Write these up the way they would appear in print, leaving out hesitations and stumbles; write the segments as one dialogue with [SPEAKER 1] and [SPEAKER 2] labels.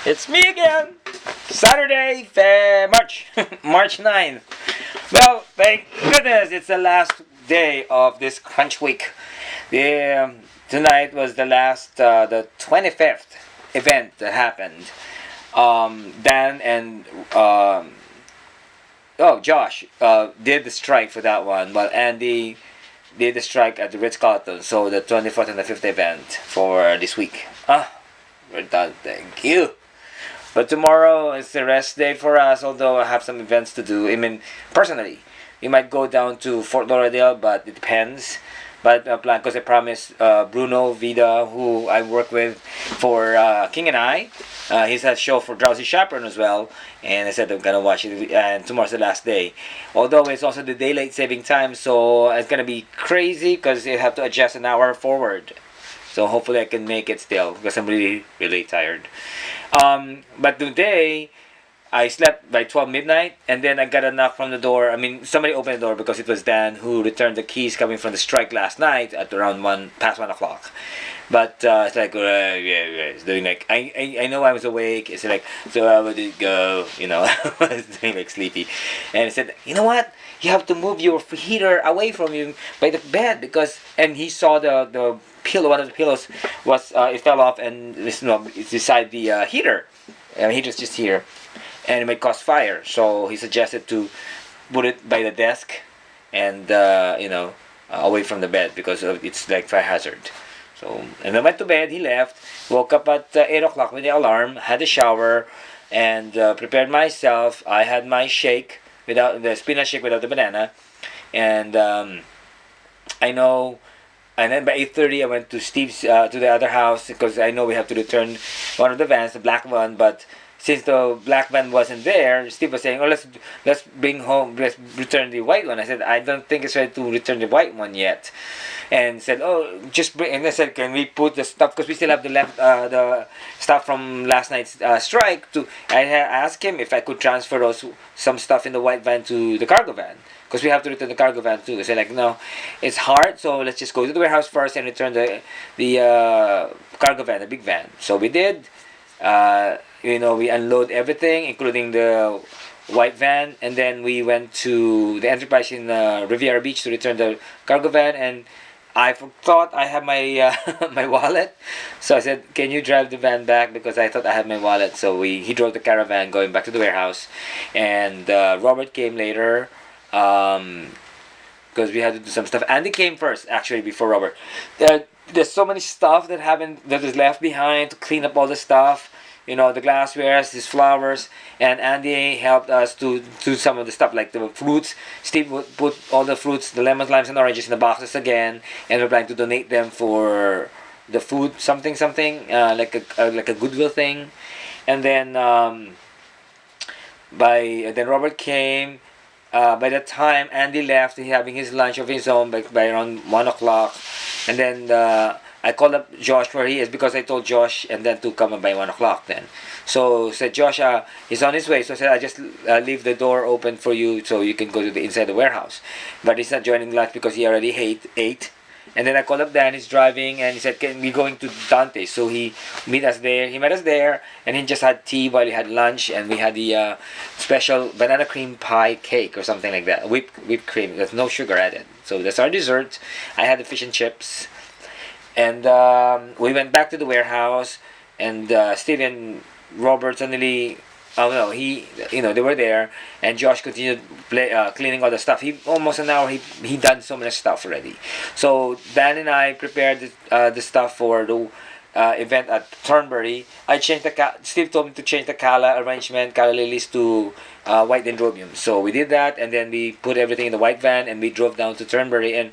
[SPEAKER 1] It's me again. Saturday, March 9th. Well, thank goodness it's the last day of this crunch week. Tonight was the last, the 25th event that happened. Dan and Josh did the strike for that one, while Andy did the strike at the Ritz-Carlton. So the 24th and the 5th event for this week. We're done. Thank you. But tomorrow is the rest day for us, although I have some events to do. I mean, personally, we might go down to Fort Lauderdale, but it depends. But I plan, because I promised Bruno Vida, who I work with for King and I, he's had a show for Drowsy Chaperone as well, and I said I'm gonna watch it. And tomorrow's the last day, although it's also the daylight saving time, so it's gonna be crazy because you have to adjust an hour forward. So hopefully I can make it still because I'm really tired. But today I slept by 12 midnight, and then I got a knock from the door. I mean, somebody opened the door because it was Dan who returned the keys coming from the strike last night at around past 1 o'clock. But it's like, yeah, it's doing like, I know I was awake. It's like, so how would it go? You know, I was doing like sleepy. And he said, you know what? You have to move your heater away from you by the bed because, and he saw the pillow, one of the pillows was, it fell off and it's beside the heater. And heater's just here. And it might cause fire, so he suggested to put it by the desk and away from the bed because it's like fire hazard. So, and I went to bed. He left. Woke up at 8 o'clock with the alarm. Had a shower and prepared myself. I had my shake without the spinach shake without the banana, and I know. And then by 8:30, I went to Steve's to the other house because I know we have to return one of the vans, the black one, but since the black van wasn't there, Steve was saying, "Oh, let's return the white one." I said, "I don't think it's ready to return the white one yet," and said, "Oh, just bring." And I said, "Can we put the stuff because we still have the stuff from last night's strike?" I asked him if I could transfer some stuff in the white van to the cargo van because we have to return the cargo van too. I said, like, no, it's hard, so let's just go to the warehouse first and return the cargo van, the big van. So we did. We unload everything, including the white van, and then we went to the Enterprise in Riviera Beach to return the cargo van. And I thought I had my my wallet, so I said, "Can you drive the van back?" Because I thought I had my wallet. So he drove the caravan going back to the warehouse, and Robert came later. Because we had to do some stuff. Andy came first, actually, before Robert. There's so many stuff that is left behind to clean up all the stuff. The glasswares, these flowers, and Andy helped us to do some of the stuff like the fruits. Steve would put all the fruits, the lemons, limes, and oranges in the boxes again, and we're planning to donate them for the food something like a goodwill thing. And then then Robert came. By the time Andy left, he having his lunch of his own by around 1 o'clock, and then I called up Josh where he is because I told Josh and then to come by 1 o'clock then. So said Josh is on his way. So I said I just leave the door open for you so you can go to the inside the warehouse. But he's not joining lunch because he already ate. And then I called up Dan, he's driving, and he said, "Can we going to Dante?" So he met us there, and he just had tea while he had lunch, and we had the special banana cream pie cake or something like that, whipped cream. There's no sugar added. So that's our dessert. I had the fish and chips, and we went back to the warehouse, and Steve and Robert suddenly. Oh no, they were there, and Josh continued cleaning all the stuff. Almost an hour. He done so much stuff already. So Dan and I prepared the stuff for the event at Thornbury. Steve told me to change the calla lilies to white dendrobium. So we did that, and then we put everything in the white van, and we drove down to Thornbury. And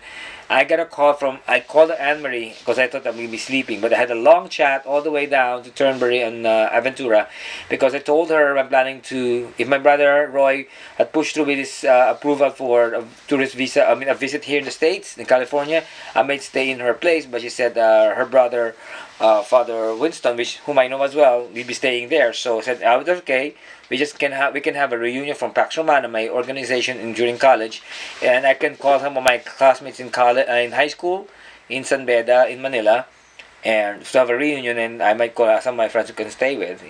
[SPEAKER 1] I called Anne-Marie because I thought that we'd be sleeping, but I had a long chat all the way down to Turnberry and Aventura because I told her I'm planning to, if my brother Roy had pushed through with his approval for a tourist visa, a visit here in the States, in California, I might stay in her place, but she said her brother, Father Winston, whom I know as well, will be staying there. So I said, "Oh, that's okay. We can have a reunion from Pax Romana, my organization during college, and I can call some of my classmates in college, in high school, in San Beda, in Manila, and to have a reunion, and I might call some of my friends who can stay with.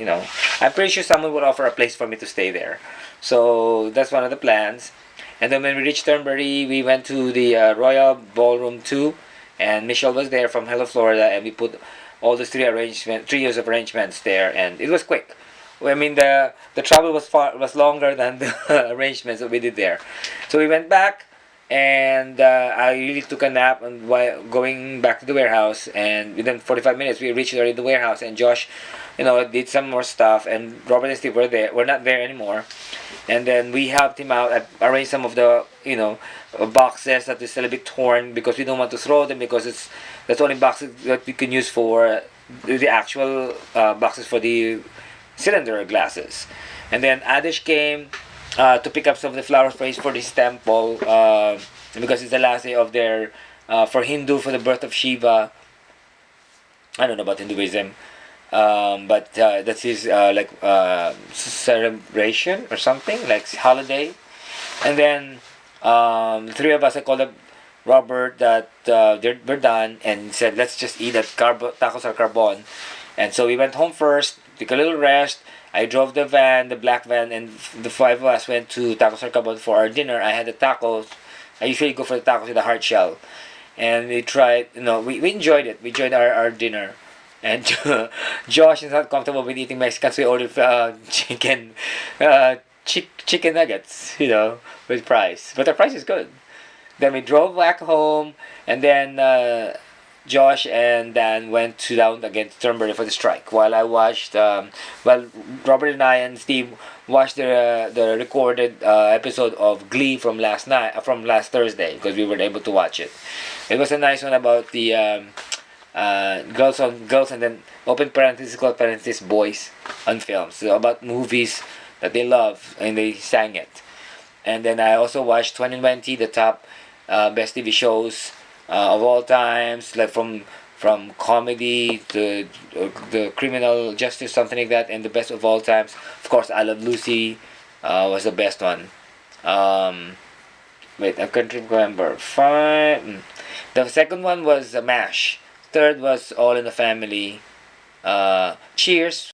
[SPEAKER 1] I'm pretty sure someone would offer a place for me to stay there. So that's one of the plans. And then when we reached Turnberry, we went to the Royal Ballroom 2, and Michelle was there from Hello Florida, and we put all the 3 years of arrangements there, and it was quick. I mean, the travel was longer than the arrangements that we did there. So we went back, and I really took a nap and while going back to the warehouse, and within 45 minutes we reached already the warehouse, and Josh, did some more stuff, and Robert and Steve were not there anymore, and then we helped him out. I arranged some of the boxes that is still a bit torn because we don't want to throw them, because that's only boxes that we can use for the actual boxes for the cylinder glasses. And then Adish came to pick up some of the flower sprays for this temple, because it's the last day of their for Hindu, for the birth of Shiva. I don't know about Hinduism, but that's his celebration or something, like holiday. And then the three of us, I called up Robert that we're done, and said let's just eat at Tacos Al Carbon. And so we went home first, took a little rest. I drove the van, the black van, and the five of us went to Tacos Al Carbon for our dinner. I had the tacos. I usually go for the tacos with the hard shell. And we tried, we enjoyed it. We enjoyed our dinner. And Josh is not comfortable with eating Mexican, so we ordered chicken nuggets, with fries. But the price is good. Then we drove back home, and then Josh and Dan went down again to Turnberry for the strike. While I watched, Robert and I and Steve watched the recorded episode of Glee from last Thursday, because we were able to watch it. It was a nice one about the girls and then open parenthesis, close parenthesis, boys on films. So about movies that they love, and they sang it. And then I also watched 2020, the top best TV shows of all times, like from comedy to the criminal justice, something like that, and the best of all times. Of course, I Love Lucy was the best one. Wait, I can't remember. The second one was MASH. Third was All in the Family. Cheers